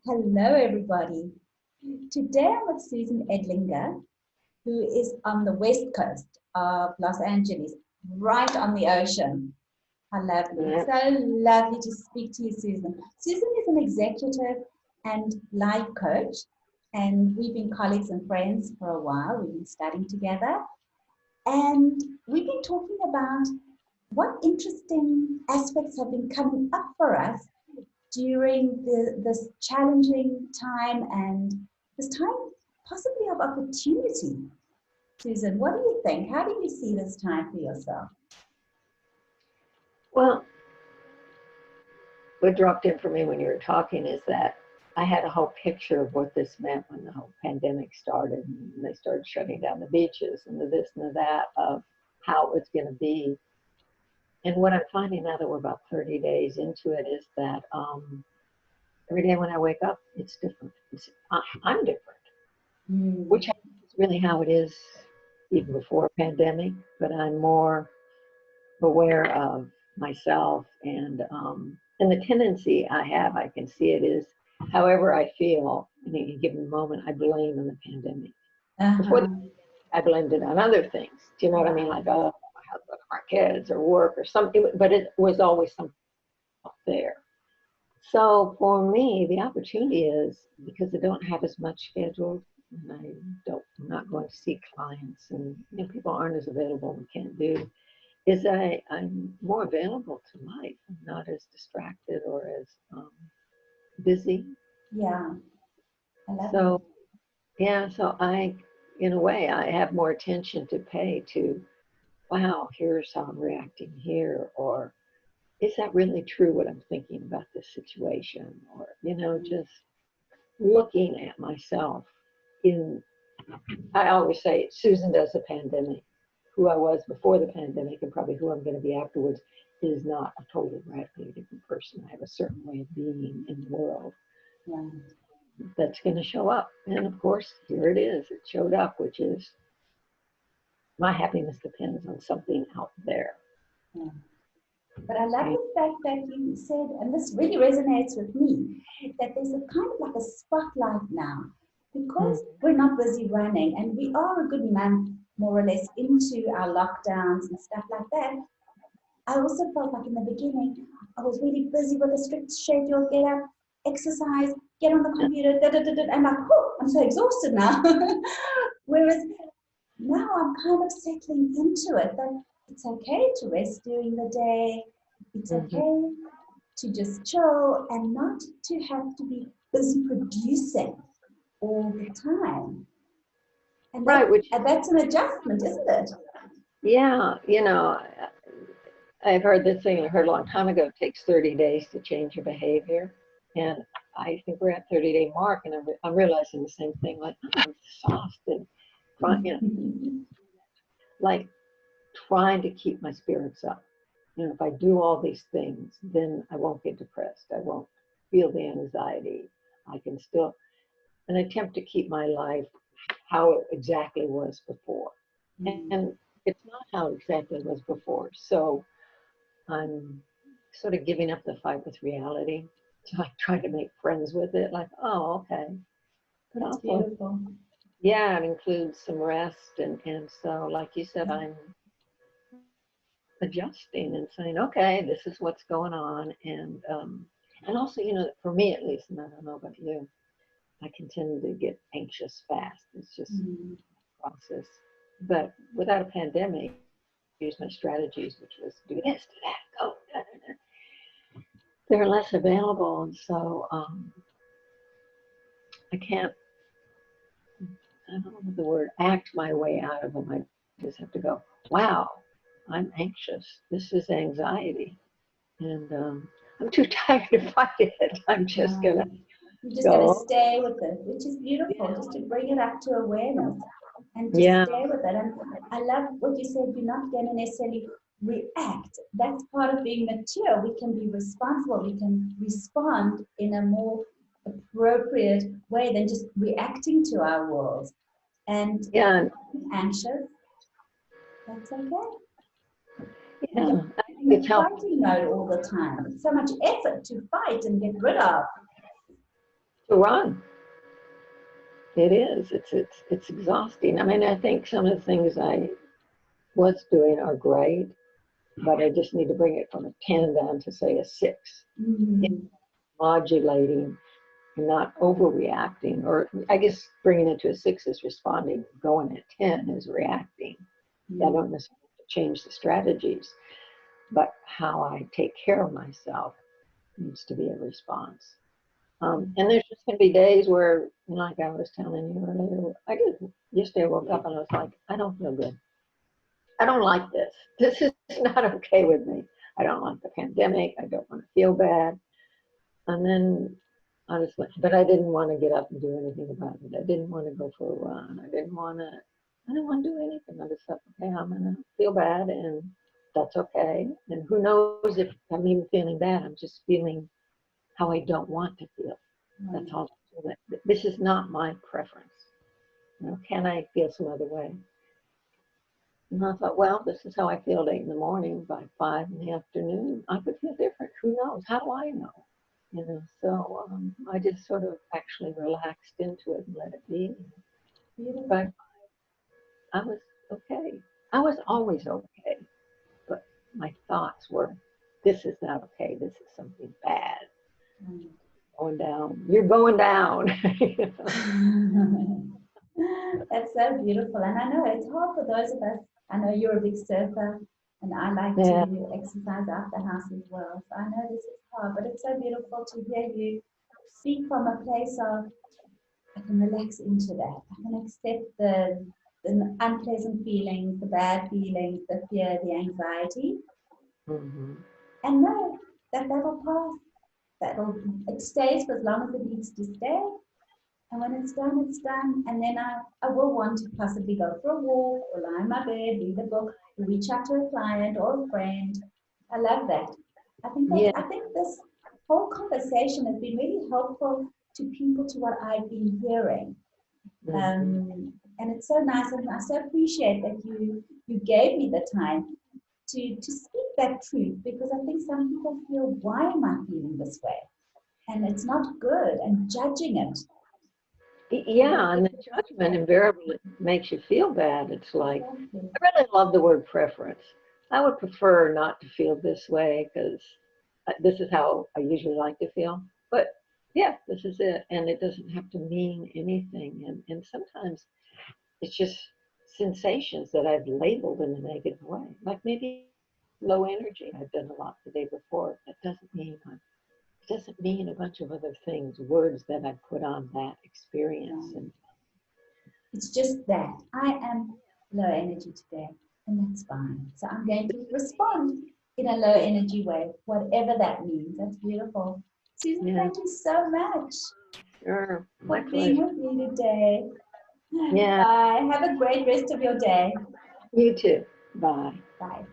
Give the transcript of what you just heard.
Hello, everybody. Today I'm with Susan Edlinger, who is on the west coast of Los Angeles, right on the ocean. How lovely. Yeah. So lovely to speak to you, Susan. Susan is an executive and life coach, and we've been colleagues and friends for a while. We've been studying together, and we've been talking about what interesting aspects have been coming up for us during this challenging time and this time possibly of opportunity. Susan, what do you think? How do you see this time for yourself? Well, what dropped in for me when you were talking is that I had a whole picture of what this meant when the whole pandemic started and they started shutting down the beaches and the this and the that of how it was going to be. And what I'm finding now that we're about 30 days into it is that every day when I wake up, it's different. I'm different, Mm, which is really how it is even before pandemic, but I'm more aware of myself and the tendency I have, I can see it is however I feel in any given moment, I blame on the pandemic. Before uh-huh. I blamed it on other things. Do you know what I mean? Like, oh, my husband, or my kids, or work, or something. But it was always something out there. So for me, the opportunity is because I don't have as much scheduled, and I'm not going to see clients, and people aren't as available and can't do is that I'm more available to life. I'm not as distracted or as busy. Yeah, I love it. So, yeah, so in a way, I have more attention to pay to, wow, here's how I'm reacting here, or is that really true what I'm thinking about this situation? Or, just looking at myself in, I always say, Susan does the pandemic. Who I was before the pandemic and probably who I'm going to be afterwards is not a totally radically different person. I have a certain way of being in the world Right. that's going to show up. And of course, here it is. It showed up, which is my happiness depends on something out there. Yeah. But I love And, the fact that you said, and this really resonates with me, that there's a kind of like a spotlight now mm, because we're not busy running and we are a good month more or less into our lockdowns and stuff like that. I also felt like in the beginning, I was really busy with a strict schedule, get up, exercise, get on the computer, da, da, da, da. I'm like, oh, I'm so exhausted now. Whereas now I'm kind of settling into it that it's okay to rest during the day. It's mhm. okay to just chill and not to have to be busy producing all the time. And Right, which, that's an adjustment, isn't it? yeah, I've heard this thing I heard a long time ago, it takes 30 days to change your behavior. And I think we're at 30-day mark, and I'm realizing the same thing, like, I'm exhausted, like trying to keep my spirits up. If I do all these things, then I won't get depressed. I won't feel the anxiety. I can still, an attempt to keep my life how it exactly was before. And it's not how it exactly was before. So I'm sort of giving up the fight with reality. So I try to make friends with it, like, oh, okay. But That's also, beautiful. yeah, it includes some rest. And so, like you said, I'm adjusting and saying, okay, this is what's going on. And also, for me at least, and I don't know about you, I continue to get anxious fast. It's just Mm. a process. But without a pandemic, I use my strategies, which was do this, do that, go. Da, da, da. They're less available, and so I can't. I don't know the word act my way out of them. I just have to go. Wow, I'm anxious. This is anxiety, and I'm too tired to fight it. I'm just No, gonna you're just going to go. stay with it, which is beautiful, just to bring it up to awareness and just Yeah, stay with it. And I love what you said, you're not going to necessarily react. That's part of being mature. We can be responsible, we can respond in a more appropriate way than just reacting to our world. And yeah, anxious, that's okay. We yeah. are I think in a it's helpful. fighting mode all the time. It's so much effort to fight and get rid of. To run. It is. It's exhausting. I mean, I think some of the things I was doing are great, but I just need to bring it from a 10 down to say a 6. Mm. Modulating and not overreacting, or I guess bringing it to a 6 is responding, going at 10 is reacting. I Mm. don't necessarily change the strategies, but how I take care of myself needs to be a response. And there's just going to be days where, like I was telling you earlier, yesterday I woke up and I was like, I don't feel good. I don't like this. This is not okay with me. I don't like the pandemic. I don't want to feel bad. And then I was like, but I didn't want to get up and do anything about it. I didn't want to go for a run. I didn't want to do anything. I just thought, okay, I'm going to feel bad and that's okay. And who knows if I'm even feeling bad. I'm just feeling how I don't want to feel. That's Right. all. This is not my preference. Can I feel some other way? And I thought, well, this is how I feel at 8 in the morning. By 5 in the afternoon, I could feel different. Who knows? How do I know? So I just sort of actually relaxed into it and let it be. Beautiful. But I was okay. I was always okay. But my thoughts were, this is not okay. This is something bad. Right. Going down. You're going down. That's so beautiful. And I know it's hard for those of us. I know you're a big surfer, and I like Yeah. to exercise out the house as well. So I know this is hard, but it's so beautiful to hear you speak from a place of I can relax into that. I can accept the unpleasant feelings, the bad feelings, the fear, the anxiety, Hmm. and know that that'll pass. It stays for as long as it needs to stay. And when it's done, it's done. And then I will want to possibly go for a walk or lie in my bed, read a book, reach out to a client or a friend. I love that. Yeah. I think this whole conversation has been really helpful to people to what I've been hearing. Hmm. And it's so nice and I so appreciate that you gave me the time to speak that truth because I think some people feel, why am I feeling this way? And it's not good and judging it. Yeah, and the judgment invariably makes you feel bad. It's like, Exactly. I really love the word preference. I would prefer not to feel this way because this is how I usually like to feel. But yeah, this is it. And it doesn't have to mean anything. And sometimes it's just sensations that I've labeled in a negative way. Like maybe low energy. I've done a lot the day before. It doesn't mean a bunch of other things, words that I put on that experience. Right. And It's just that I am low energy today, and that's fine. So I'm going to respond in a low yeah, energy way, whatever that means. That's beautiful. Susan, yeah, thank you so much sure, for my being pleasure. with me today. Yeah, Bye. Have a great rest of your day. you too. Bye. Bye.